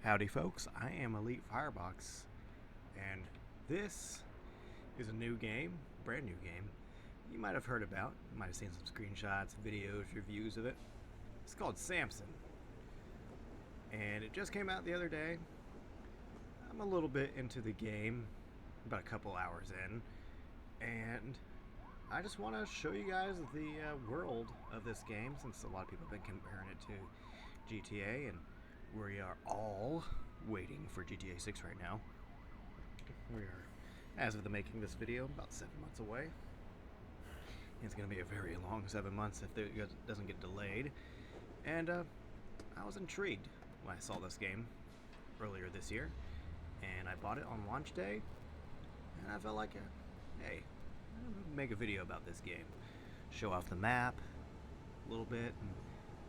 Howdy folks, I am Elite Firebox, and this is a new game, brand new game, you might have heard about. You might have seen some screenshots, videos, reviews of it. It's called SAMSON, and it just came out the other day. I'm a little bit into the game, about a couple hours in, and I just want to show you guys the world of this game, since a lot of people have been comparing it to GTA, and we are all waiting for GTA 6 right now. We are, as of the making of this video, about 7 months away. It's going to be a very long 7 months if it doesn't get delayed. And I was intrigued when I saw this game earlier this year, and I bought it on launch day, and I felt like, hey, I'm going to make a video about this game. Show off the map a little bit, and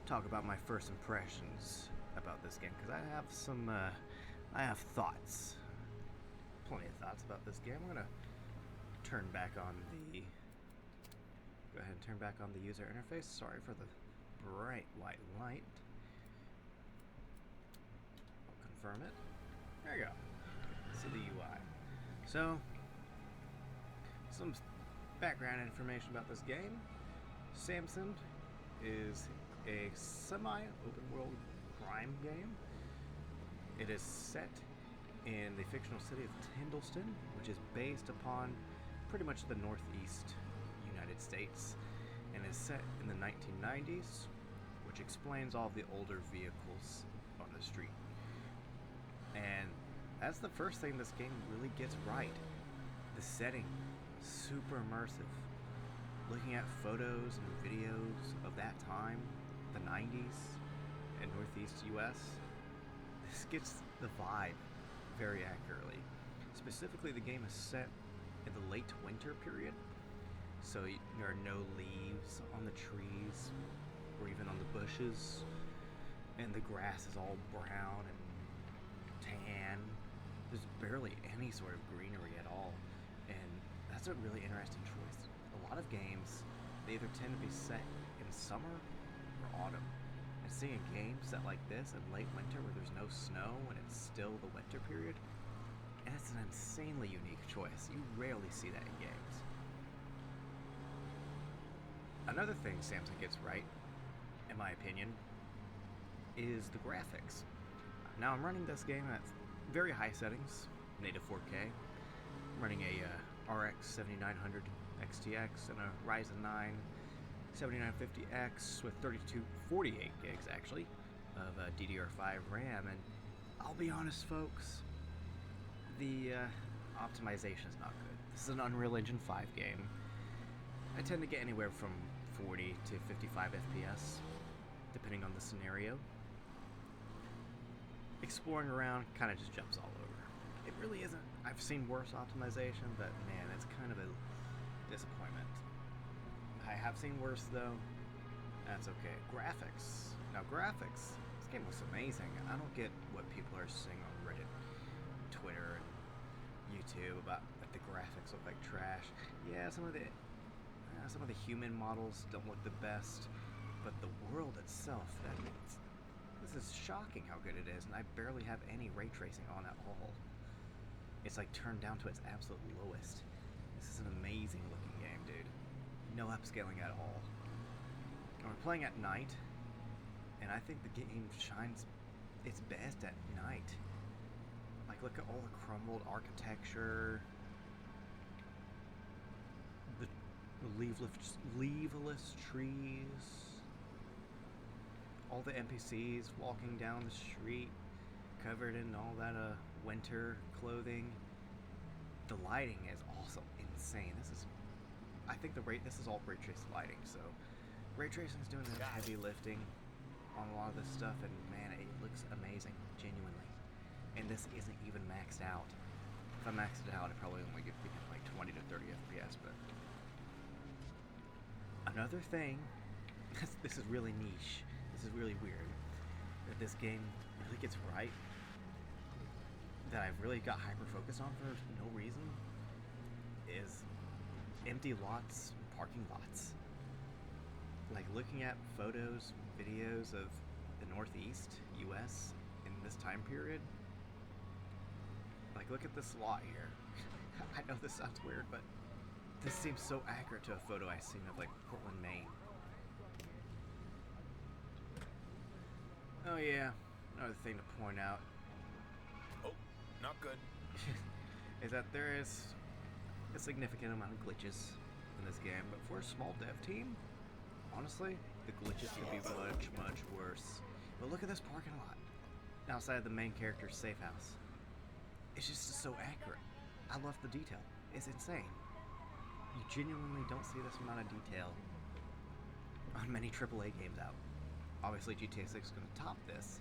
talk about my first impressions about this game, because I have thoughts, plenty of thoughts about this game. I'm gonna turn back on the go ahead and turn back on the user interface. Sorry for the bright white light. I'll confirm it. There you go. See the UI. So, some background information about this game. SAMSON is a semi-open world crime game. It is set in the fictional city of Tindleston, which is based upon pretty much the northeast United States, and is set in the 1990s, which explains all the older vehicles on the street. And that's the first thing this game really gets right. The setting, super immersive. Looking at photos and videos of that time, the 90s in Northeast US, this gets the vibe very accurately. Specifically, the game is set in the late winter period, so there are no leaves on the trees or even on the bushes, and the grass is all brown and tan. There's barely any sort of greenery at all, and that's a really interesting choice. A lot of games, they either tend to be set in summer or autumn. And seeing a game set like this in late winter where there's no snow and it's still the winter period, and it's an insanely unique choice. You rarely see that in games. Another thing SAMSON gets right, in my opinion, is the graphics. Now I'm running this game at very high settings, native 4K. I'm running a RX 7900 XTX and a Ryzen 9 7950X with 3248 gigs actually of DDR5 RAM, and I'll be honest folks, the optimization is not good. This is an Unreal Engine 5 game. I tend to get anywhere from 40 to 55 FPS depending on the scenario. Exploring around kind of just jumps all over. It really isn't. I've seen worse optimization, but man, it's kind of a disappointment. I have seen worse though. That's okay. Graphics. Now graphics. This game looks amazing. I don't get what people are saying on Reddit, Twitter, and YouTube about that the graphics look like trash. Yeah, some of the human models don't look the best, but the world itself, this is shocking how good it is, and I barely have any ray tracing on at all. It's like turned down to its absolute lowest. This is an amazing looking game, dude. No upscaling at all. And we're playing at night, and I think the game shines its best at night. Like, look at all the crumbled architecture, the leafless trees, all the NPCs walking down the street, covered in all that winter clothing. The lighting is also insane. I think this is all ray traced lighting, so ray tracing is doing the heavy lifting on a lot of this stuff, and man, it looks amazing, genuinely. And this isn't even maxed out. If I maxed it out, I'd probably only get like 20 to 30 FPS, but another thing, this is really niche, this is really weird, that this game really gets right, that I've really got hyper-focused on for no reason, is empty lots, parking lots. Like looking at photos, videos of the Northeast US in in this time period. Like, look at this lot here. I know this sounds weird, but this seems so accurate to a photo I've seen of, like, Portland, Maine. Oh yeah, another thing to point out. Oh, not good. Is that there is a significant amount of glitches in this game, but for a small dev team, honestly, the glitches could be much, much worse. But look at this parking lot outside of the main character's safe house. It's just so accurate. I love the detail. It's insane. You genuinely don't see this amount of detail on many AAA games out. Obviously, GTA 6 is going to top this,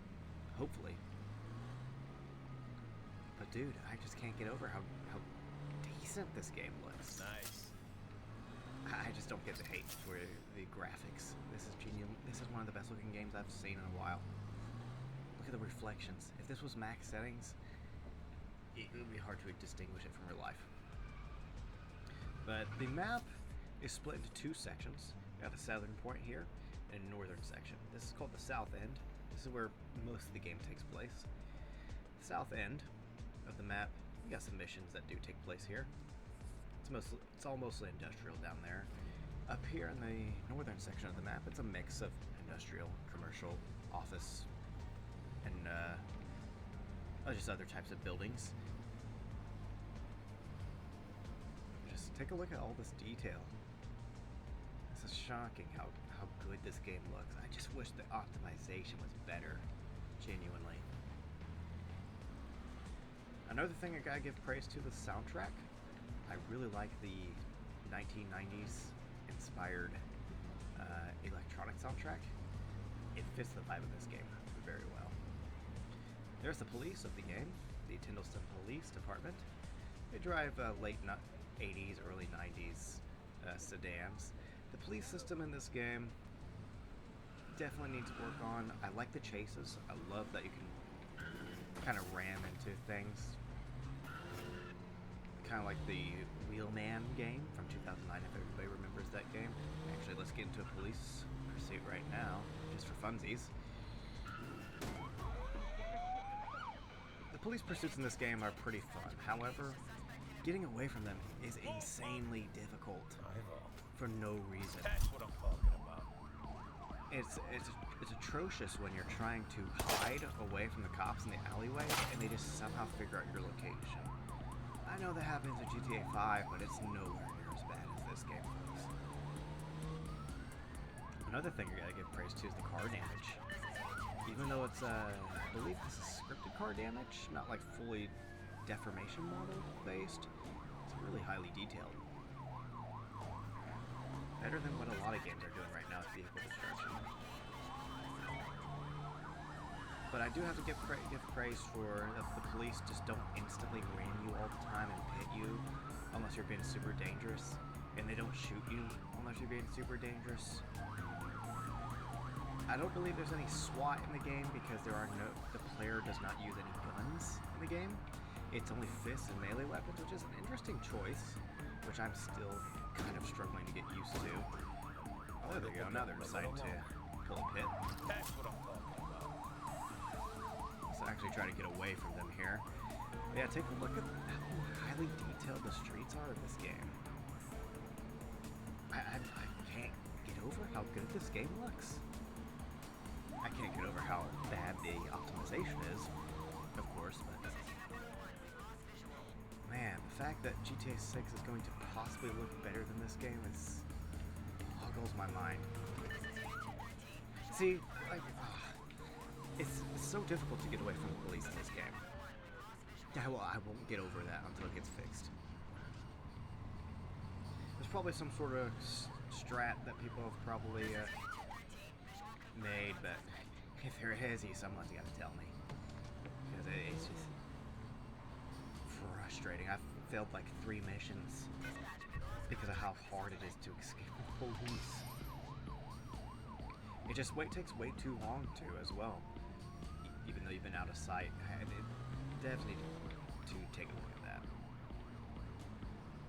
hopefully. But dude, I just can't get over how decent this game looks. Nice. I just don't get the hate for the graphics. This is genuine. This is one of the best looking games I've seen in a while. Look at the reflections. If this was max settings, it would be hard to distinguish it from real life. But the map is split into two sections. We got the southern point here and a northern section. This is called the south end. This is where most of the game takes place. The south end of the map, we got some missions that do take place here. It's all mostly industrial down there. Up here in the northern section of the map, it's a mix of industrial, commercial, office, and just other types of buildings. Just take a look at all this detail. This is shocking how good this game looks. I just wish the optimization was better, genuinely. Another thing I gotta give praise to, the soundtrack. I really like the 1990s inspired electronic soundtrack. It fits the vibe of this game very well. There's the police of the game, the Tyndallston Police Department. They drive late 80s, early 90s sedans. The police system in this game definitely needs work on. I like the chases. I love that you can kind of ram into things. Kind of like the Wheelman game from 2009, if everybody remembers that game. Actually, let's get into a police pursuit right now, just for funsies. The police pursuits in this game are pretty fun. However, getting away from them is insanely difficult for no reason. That's what I'm talking about. It's atrocious when you're trying to hide away from the cops in the alleyway and they just somehow figure out your location. I know that happens in GTA 5, but it's nowhere near as bad as this game looks. Another thing I gotta give praise to is the car damage. Even though it's, I believe this is scripted car damage, not like fully deformation model based, it's really highly detailed. Better than what a lot of games are doing right now with vehicle destruction. But I do have to give praise for that the police just don't instantly ram you all the time and pit you unless you're being super dangerous, and they don't shoot you unless you're being super dangerous. I don't believe there's any SWAT in the game because the player does not use any guns in the game. It's only fists and melee weapons, which is an interesting choice, which I'm still kind of struggling to get used to. Oh, there they go. Now they're deciding to pull a pit. That's what I'm talking about. Let's actually try to get away from them here. But yeah, take a look at how highly detailed the streets are in this game. I can't get over how good this game looks. I can't get over how bad the optimization is, of course, but man, the fact that GTA 6 is going to possibly look better than this game boggles my mind. See, like, it's so difficult to get away from the police in this game. I won't get over that until it gets fixed. There's probably some sort of strat that people have probably made, but if there is, someone's got to tell me. Because it's just frustrating. I've failed like 3 missions because of how hard it is to escape the police. It just takes way too long to as well. Even though you've been out of sight, devs need to take a look at that.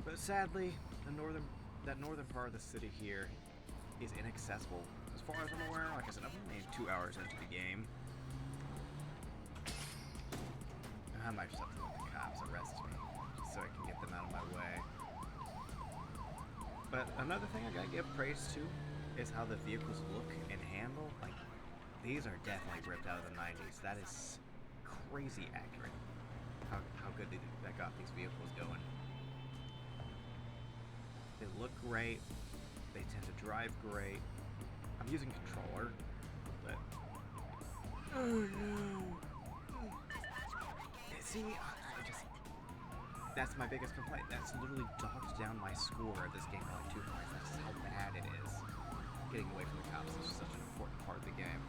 But sadly, that northern part of the city here is inaccessible. As far as I'm aware, like I said, I'm only 2 hours into the game. might just have to let the cops arrest me, just so I can get them out of my way. But another thing I gotta give praise to is how the vehicles look and handle. Like, these are definitely ripped out of the 90s. That is crazy accurate. How good that got these vehicles going. They look great. They tend to drive great. I'm using controller, but oh no! See, I just, that's my biggest complaint. That's literally docked down my score of this game by like 2 points. That's just how bad it is. Getting away from the cops is just such an important part of the game.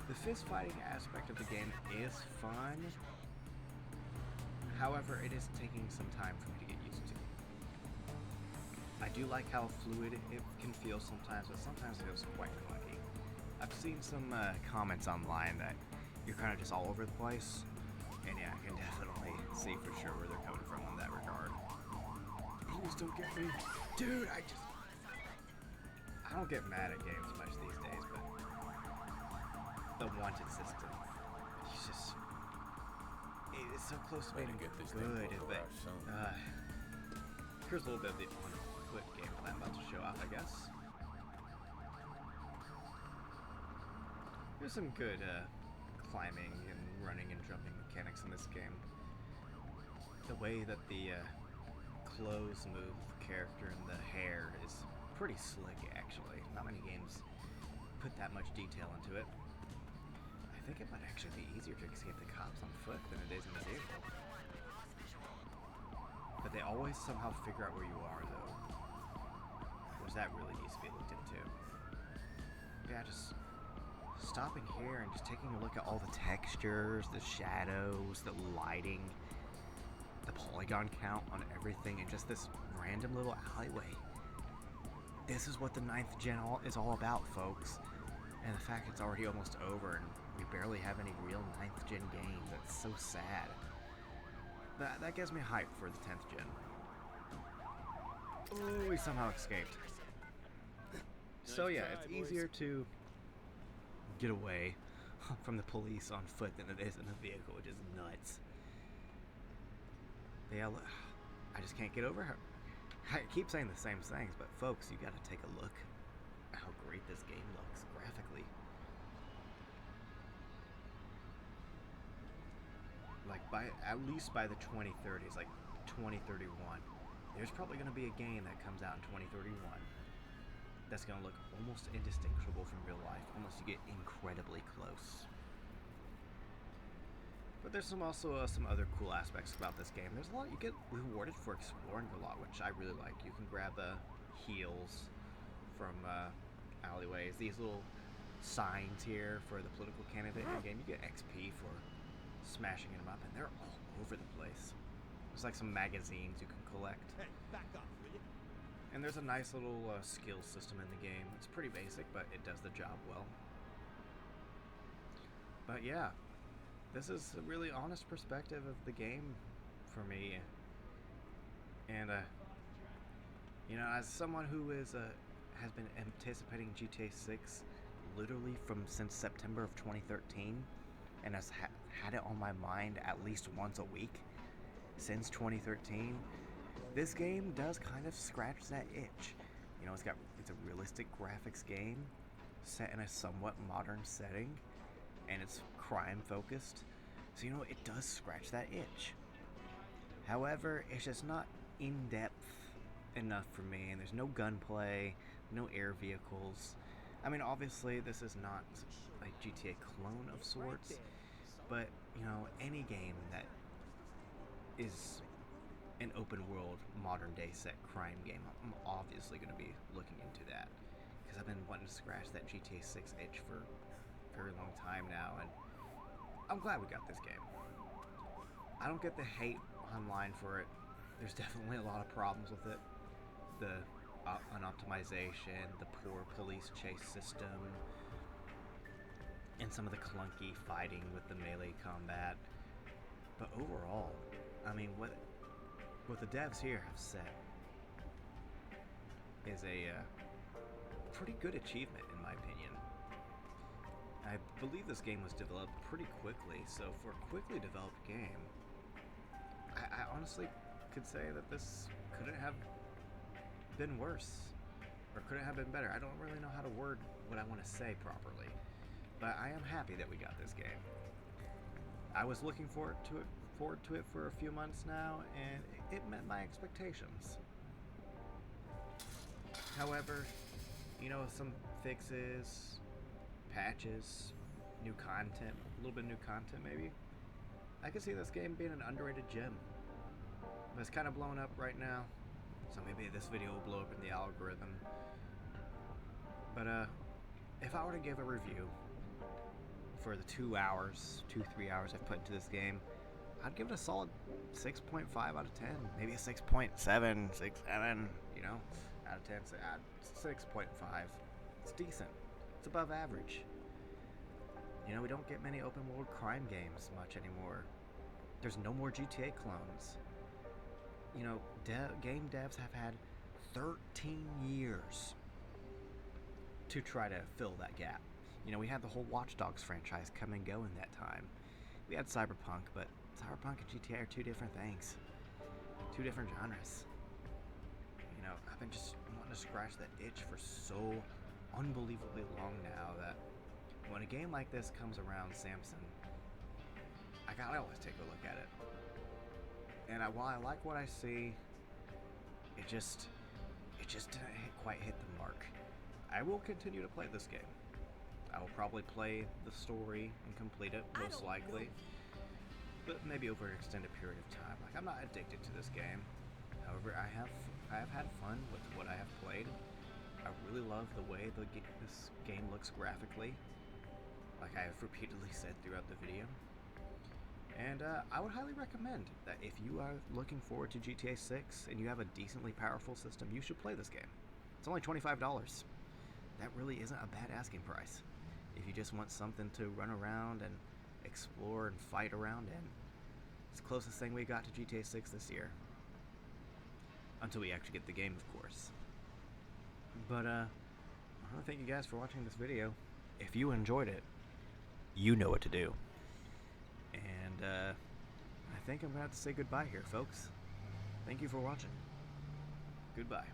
The fist fighting aspect of the game is fun. However, it is taking some time for me to get used to. I do like how fluid it can feel sometimes, but sometimes it feels quite clunky. I've seen some comments online that you're kind of just all over the place, and yeah, I can definitely see for sure where they're coming from in that regard. Please don't get me. Dude, I don't get mad at games much these days, but the wanted system, it's just, it's so close to being get this good, thing but soon. here's a little bit of the on-foot gameplay I'm about to show off, I guess. There's some good climbing and running and jumping mechanics in this game. The way that the clothes move the character and the hair is pretty slick, actually. Not many games put that much detail into it. I think it might actually be easier to escape the cops on foot than it is in the vehicle. But they always somehow figure out where you are, though. Which that really needs to be looked into. Yeah, just stopping here and just taking a look at all the textures, the shadows, the lighting, the polygon count on everything, and just this random little alleyway. This is what the 9th gen is all about, folks. And the fact it's already almost over and we barely have any real 9th gen games, that's so sad. That gives me hype for the 10th gen. Oh, we somehow escaped. So yeah, it's easier to get away from the police on foot than it is in a vehicle, which is nuts. Yeah, I just can't get over her. I keep saying the same things, but folks, you gotta take a look at how great this game looks graphically. Like, at least by the 2030s, like 2031, there's probably gonna be a game that comes out in 2031 that's gonna look almost indistinguishable from real life, unless you get incredibly close. But there's also some other cool aspects about this game. There's a lot, you get rewarded for exploring a lot, which I really like. You can grab heals from alleyways. These little signs here for the political candidate in the game, you get XP for smashing them up, and they're all over the place. There's like some magazines you can collect. Hey, back up, will you? And there's a nice little skill system in the game. It's pretty basic, but it does the job well. But yeah, this is a really honest perspective of the game for me. And you know, as someone who has been anticipating GTA 6 literally since September of 2013, and has had it on my mind at least once a week since 2013, this game does kind of scratch that itch. You know, it's a realistic graphics game set in a somewhat modern setting, and it's crime focused, so you know, it does scratch that itch. However, it's just not in-depth enough for me, and there's no gunplay, no air vehicles. I mean, obviously this is not a GTA clone of sorts, but you know, any game that is an open world modern day set crime game, I'm obviously going to be looking into that, because I've been wanting to scratch that GTA 6 itch for a very long time now, and I'm glad we got this game. I don't get the hate online for it. There's definitely a lot of problems with it. The unoptimization, the poor police chase system, and some of the clunky fighting with the melee combat. But overall, I mean, what the devs here have set is a pretty good achievement, in my opinion. I believe this game was developed pretty quickly, so for a quickly developed game, I honestly could say that this couldn't have been worse, or could it have been better? I don't really know how to word what I want to say properly, but I am happy that we got this game. I was looking forward to it for a few months now, and it met my expectations. However, some fixes, patches, new content, a little bit of new content maybe, I could see this game being an underrated gem. But it's kind of blowing up right now, so maybe this video will blow up in the algorithm. But if I were to give a review for the 3 hours I've put into this game, I'd give it a solid 6.5 out of 10, maybe a 6.7, 6.7, out of 10. So 6.5. It's decent. It's above average. We don't get many open world crime games much anymore. There's no more GTA clones. Game devs have had 13 years to try to fill that gap. We had the whole Watch Dogs franchise come and go in that time. We had Cyberpunk, but Cyberpunk and GTA are two different things. Two different genres. I've been just wanting to scratch that itch for so unbelievably long now that when a game like this comes around, SAMSON, I gotta always take a look at it. And while I like what I see, it just didn't quite hit the mark. I will continue to play this game. I will probably play the story and complete it, most likely. But maybe over an extended period of time. I'm not addicted to this game. However, I have had fun with what I have played. I really love the way this game looks graphically, like I have repeatedly said throughout the video. And I would highly recommend that if you are looking forward to GTA 6 and you have a decently powerful system, you should play this game. It's only $25. That really isn't a bad asking price. If you just want something to run around and explore and fight around in, it's the closest thing we got to GTA 6 this year. Until we actually get the game, of course. But I want to thank you guys for watching this video. If you enjoyed it, you know what to do. And I think I'm going to have to say goodbye here, folks. Thank you for watching. Goodbye.